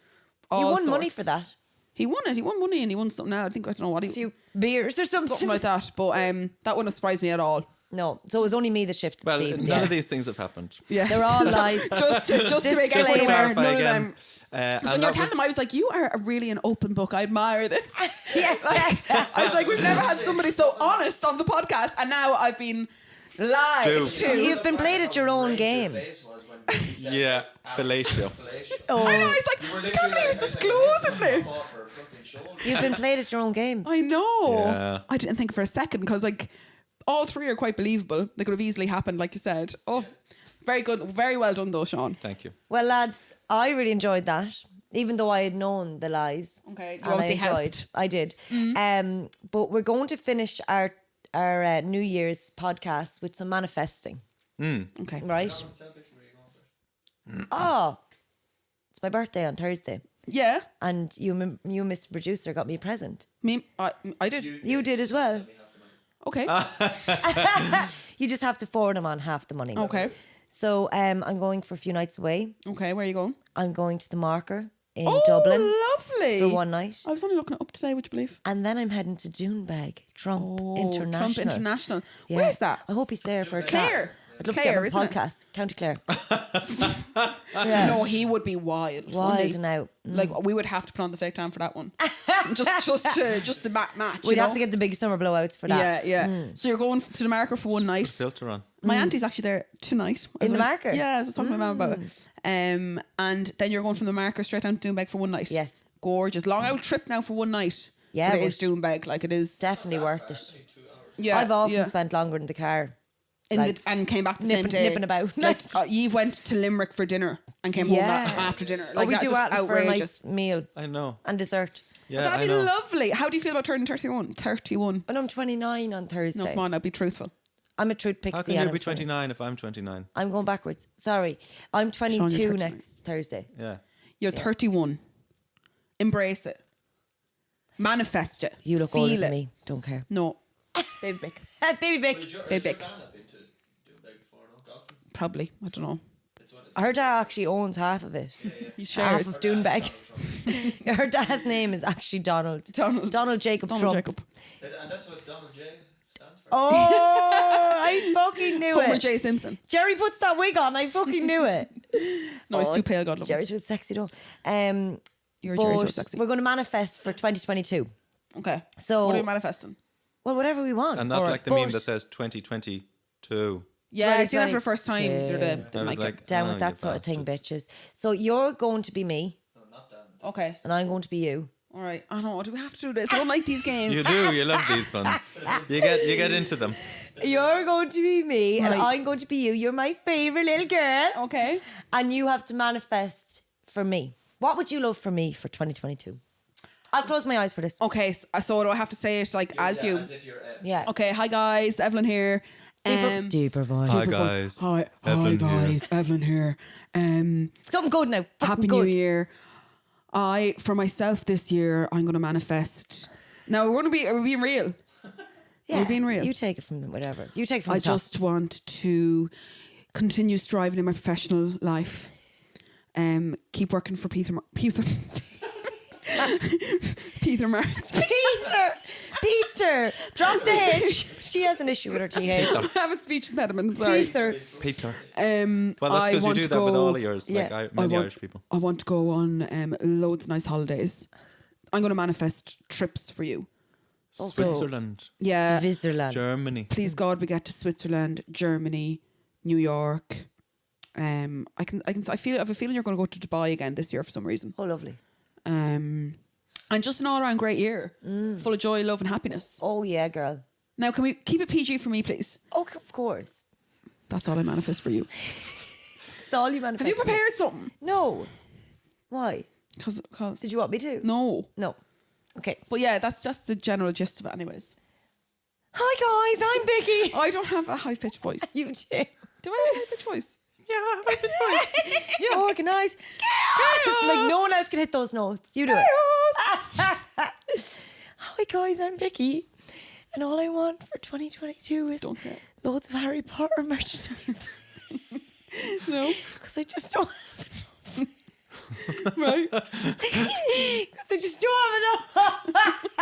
All won money sorts. for that. He won it. He won money and he won something. Now I think I don't know what he. A few beers or something. Something like that. But that wouldn't have surprised me at all. No, so it was only me that shifted Well, Steve. none of these things have happened. Yeah, They're all lies. just to make Just everyone to aware. clarify None of again. them. And When you were that telling them, I was like, "You are really an open book. I admire this." Yeah. I was like, "We've never had somebody so honest on the podcast, and now I've been lied Duped. to." You've been played at your own game. Yeah, fellatio. Oh. I know. It's like, I can't believe he's disclosing this. You've been played at your own game. I know. Yeah. I didn't think for a second because like all three are quite believable. They could have easily happened, like you said. Oh, very good, very well done though, Sean. Thank you. Well, lads, I really enjoyed that, even though I had known the lies. Okay, you And obviously I enjoyed. helped. I did. But we're going to finish our New Year's podcast with some manifesting, Okay, right? Oh, it's my birthday on Thursday, yeah. and you, Mr. Producer, got me a present. Me, I did. You did as well. Okay, You just have to forward him on half the money. okay, So I'm going for a few nights away. okay. Where are you going? I'm going to the Marker in Oh, Dublin lovely. for one night. I was only looking it up today. Would you believe? And then I'm heading to Junebag, Trump International. Trump International. Yeah. Where's that? I hope he's there for a Clare. chat. I'd love Clare, to get isn't him it? on a podcast. County Clare. No, he would be wild. wouldn't Wild he? and out. Like we would have to put on the fake tan for that one, just to match. We'd you have know? to get the big summer blowouts for that. Yeah. So you're going to the Marker for one night. Filter on. My auntie's actually there tonight. I In was the like- Marker? Yeah, I was just talking to my mum about it. And then you're going from the Marker straight down to Doonbeg for one night. Yes. Gorgeous. Long out trip now for one night. Yeah, But it but- is Doonbeg. Like it is. Definitely worth it. Yeah. I've often yeah. spent longer in the car. And came back the same day. nipping about. Like Eve went to Limerick for dinner and came home after dinner. Like we that's do just that for a outrageous. nice meal I know. and dessert. Yeah, That'd I be know. lovely. How do you feel about turning 31? 31. And I'm 29 on Thursday. No, come on, now be truthful. I'm a truth pixie. How can and you I'm be 29 if I'm 29? I'm going backwards. Sorry. I'm 22 39. next Thursday. Yeah. You're 31. Embrace it. Manifest it. You look Feel older it. than me. Don't care. No. Baby Bick. Baby Bick. Baby Bick. Probably. I don't know. Her dad actually owns half of it. He Half shares. of Doonbeg. Her dad's name is actually Donald. Donald. Donald Jacob Donald Trump. Jacob. And that's what Donald J stands for. Oh, I fucking knew Homer it. J. Simpson. Jerry puts that wig on. I fucking knew it. No, he's too pale, God love him. Jerry's really sexy though. You're but Jerry's so sexy. we're going to manifest for 2022. Okay. So- what are you manifesting? Well, whatever we want. And not Alright. like the meme But- that says 2022. Yeah, I see that for the 2022. first time. I was like, Down oh, with that you sort of thing, bastards. bitches. So you're going to be me, No, not Dan. Okay. and I'm going to be you. All right. I don't know. Do we have to do this? I don't like these games. You do. You love these ones. You get into them. You're going to be me, and Right. I'm going to be you. You're my favourite little girl. Okay. And you have to manifest for me. What would you love for me for 2022? I'll close my eyes for this. Okay. So do I have to say it like as you? As if you're Yeah. Okay. Hi guys, Evelyn here. Deeper voice. Hi guys. Hi Evelyn guys, Evelyn here. Something good now. Fucking Happy good. New Year. For myself this year, I'm going to manifest. Now are we being real? Yeah, We're being real. You take it from whatever. You take it from I the top. just want to continue striving in my professional life. Keep working for Peter Peter Marks. Peter, drop the H. She has an issue with her TH. I have a speech impediment. I'm sorry. Peter. Peter. Well, Well, that's because you do that with all of yours, Yeah. like many Irish people. I want to go on loads of nice holidays. I'm going to manifest trips for you. Switzerland, Yeah. Switzerland. Germany. Please God, we get to Switzerland, Germany, New York. I have a feeling you're going to go to Dubai again this year for some reason. Oh, lovely. And just an all around great year, full of joy, love, and happiness. Oh, yeah, girl. Now, can we keep it PG for me, please? Oh, of course. That's all I manifest for you. It's all you manifest. Have you prepared something? No. Why? Because Did you want me to? no. No. Okay. But yeah, that's just the general gist of it, anyways. Hi, guys. I'm Vicky. I don't have a high pitched voice. You do. Do I have a high pitched voice? Yeah, I have a good voice. Yeah. Organise. Like no one else can hit those notes. You do it. Hi, guys. I'm Vicky. And all I want for 2022 is Don't say it. loads of Harry Potter merchandise. No. Because I just don't have enough. Right. Because I just don't have enough.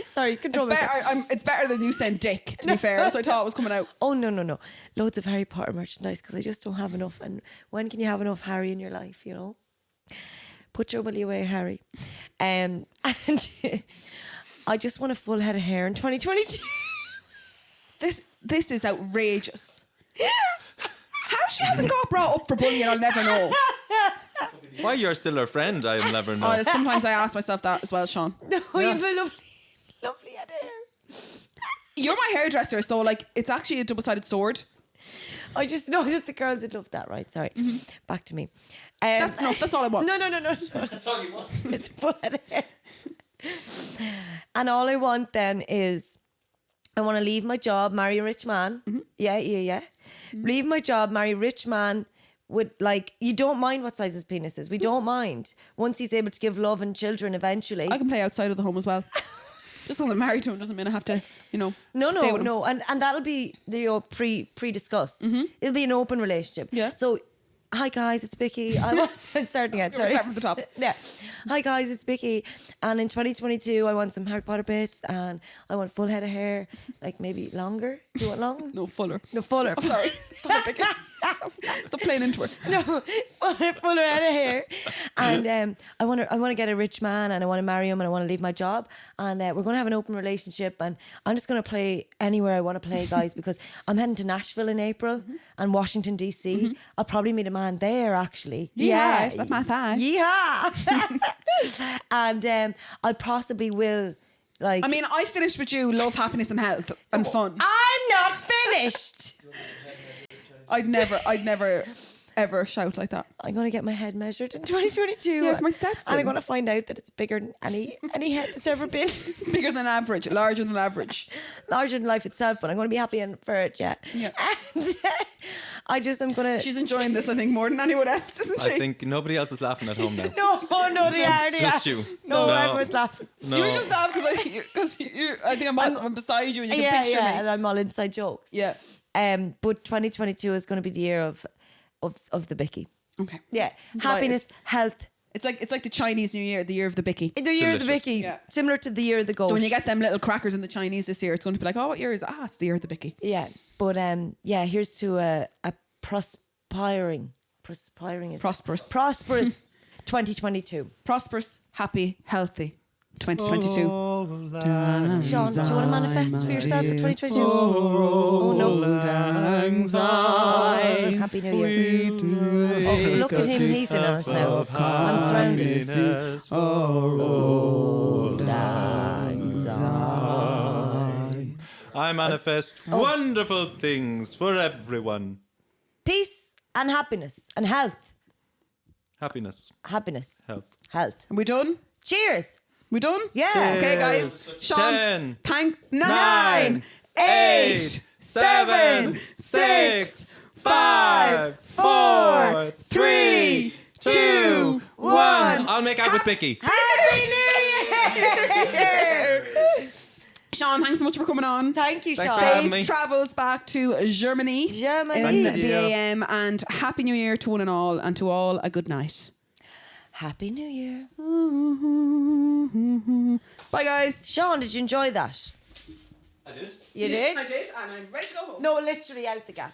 Sorry, control myself. It's better than you saying dick, to be fair. That's what I thought was coming out. Oh, no. Loads of Harry Potter merchandise because I just don't have enough. And when can you have enough Harry in your life, you know? Put your willy away, Harry. And I just want a full head of hair in 2022. This is outrageous. How she hasn't got brought up for bullying, I'll never know. Why you're still her friend, I'll never know. Sometimes I ask myself that as well, Sean. No, you have a lovely head of hair. You're my hairdresser, so like it's actually a double-sided sword. I just know that the girls would love that, right? Sorry. Back to me. That's enough. That's all I want. No. That's all you want. It's a full head of hair. And all I want then is I want to leave my job, marry a rich man. Yeah. Leave my job, marry a rich man with like, you don't mind what size his penis is. We don't mind. Once he's able to give love and children eventually. I can play outside of the home as well. Just because I'm married to him doesn't mean I have to, stay with him. No. And that'll be pre-discussed. It'll be an open relationship. Yeah. So, hi guys, it's Vicky. I'm starting again. Sorry. Start from the top. Yeah. Hi guys, it's Vicky. And in 2022, I want some Harry Potter bits and I want full head of hair, like maybe longer. Do you want long? No, fuller. No, fuller. I'm sorry. Stop playing into her. No, fuller head of hair. And I want to get a rich man and I want to marry him and I want to leave my job and we're going to have an open relationship and I'm just going to play anywhere I want to play, guys, because I'm heading to Nashville in April and Washington DC. I'll probably meet a man there actually. Yeah, slap my thigh. Yeah. And I possibly will like. I mean, I finished with you love, happiness, and health and fun. I'm not finished. I'd never ever shout like that. I'm going to get my head measured in 2022. Yeah, for my stats. And I'm going to find out that it's bigger than any head that's ever been. Bigger than average, larger than average. Larger than life itself, but I'm going to be happy for it, yeah. Yeah. And I'm going to... She's enjoying this, I think, more than anyone else, isn't she? I think nobody else is laughing at home now. No, they are. It's just you. No, everyone's laughing. No. You were just laugh because I think I'm beside you and you can picture me. And I'm all inside jokes. Yeah. But 2022 is going to be the year of the Bicky. Okay. Yeah. I'm Happiness, health, It's like the Chinese New Year, the year of the Bicky. The year of the Delicious. Vicky. Yeah. Similar to the year of the goat. So when you get them little crackers in the Chinese this year, it's going to be like, oh, what year is it? Ah, it's the year of the Bicky. Yeah. But here's to a prosperous 2022. Prosperous, happy, healthy 2022. Sean, do you want to manifest for yourself for 2022? Oh no. Happy New Year. Oh, look at him, he's in ours now. I'm surrounded. I manifest wonderful things for everyone. Peace and happiness and health. Happiness, Happiness. health. Health. Are we done? Cheers. We done? Yeah. Okay, guys. Sean, 10, thank 9, 8, 7, 6, 5, 4, 3, 2, 1. I'll make out with Vicky. Happy New Year! Sean, thanks so much for coming on. Thank you, Thanks Sean. for having Safe me. travels back to Germany. Germany. In the AM, and Happy New Year to one and all, and to all a good night. Happy New Year. Bye, guys. Sean, did you enjoy that? I did. You did? I did, and I'm ready to go home. No, literally out the gap.